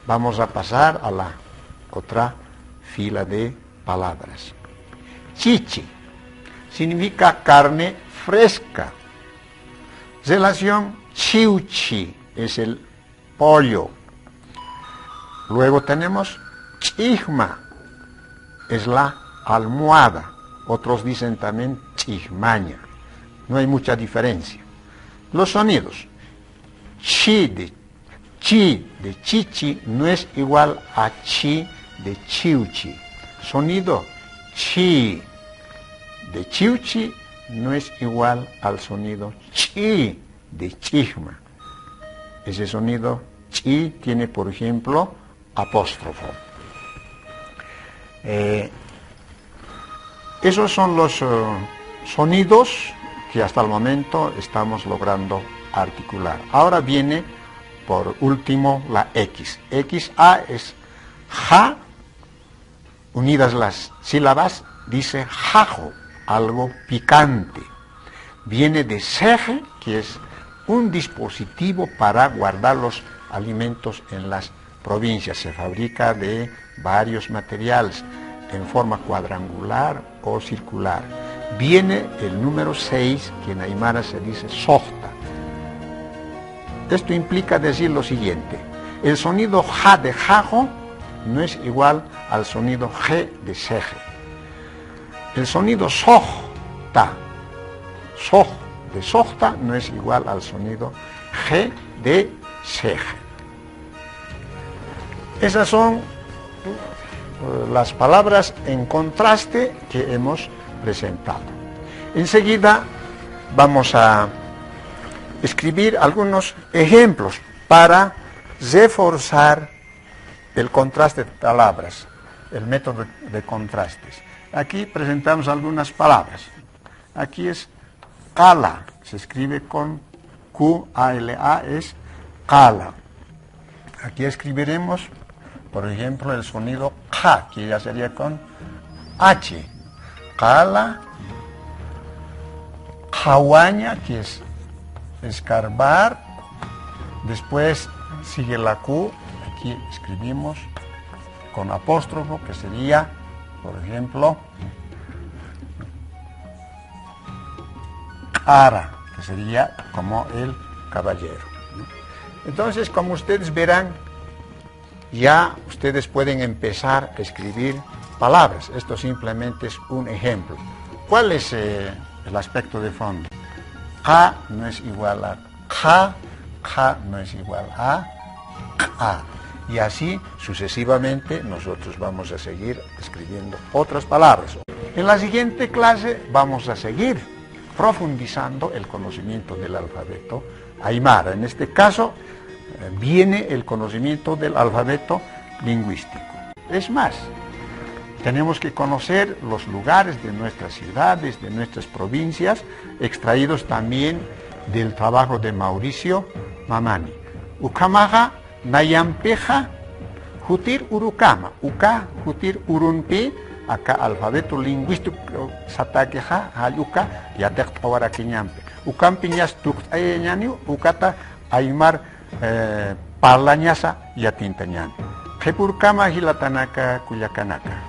Vamos a pasar a la otra fila de palabras. Chichi significa carne fresca. Relación chiuchi es el pollo. Luego tenemos chigma, es la almohada. Otros dicen también chigmaña. No hay mucha diferencia. Los sonidos. Chi de chichi no es igual a chi de chiuchi. Sonido chi de chiuchi no es igual al sonido chi de chigma. Ese sonido chi tiene, por ejemplo, apóstrofo. Esos son los sonidos que hasta el momento estamos logrando articular. Ahora viene por último la X. XA es ja, unidas las sílabas, dice jajo, algo picante. Viene de seje, que es un dispositivo para guardar los alimentos en las provincias. Se fabrica de varios materiales en forma cuadrangular o circular. Viene el número 6, que en aymara se dice sohta. Esto implica decir lo siguiente: el sonido ja de jajo no es igual al sonido je de seje. El sonido sohta, soh de sohta, no es igual al sonido je de seje. Esas son las palabras en contraste que hemos presentado. Enseguida vamos a escribir algunos ejemplos para reforzar el contraste de palabras, el método de contrastes. Aquí presentamos algunas palabras. Aquí es kala, se escribe con Q-A-L-A, es kala. Aquí escribiremos, por ejemplo, el sonido K, que ya sería con H. Kala, Kawaña, que es escarbar. Después sigue la Q, aquí escribimos con apóstrofo, que sería, por ejemplo, Ara, que sería como el caballero. Entonces, como ustedes verán, ya ustedes pueden empezar a escribir palabras. Esto simplemente es un ejemplo. ¿Cuál es el aspecto de fondo? Ka no es igual a ka, ka no es igual a ka. Y así sucesivamente nosotros vamos a seguir escribiendo otras palabras. En la siguiente clase vamos a seguir profundizando el conocimiento del alfabeto aymara. En este caso viene el conocimiento del alfabeto lingüístico. Es más, tenemos que conocer los lugares de nuestras ciudades, de nuestras provincias, extraídos también del trabajo de Mauricio Mamani. Ukamaga Nayampeja Jutir Urukama, Uka Jutir Urunpi, acá alfabeto lingüístico Satakeja, Hayuka, Yatek Awarakiñampe. Ukampiñas Tuktayeñani, Ukata Aymar Parlañasa Yatintañani. Jepurkama Hilatanaka Kuyakanaka.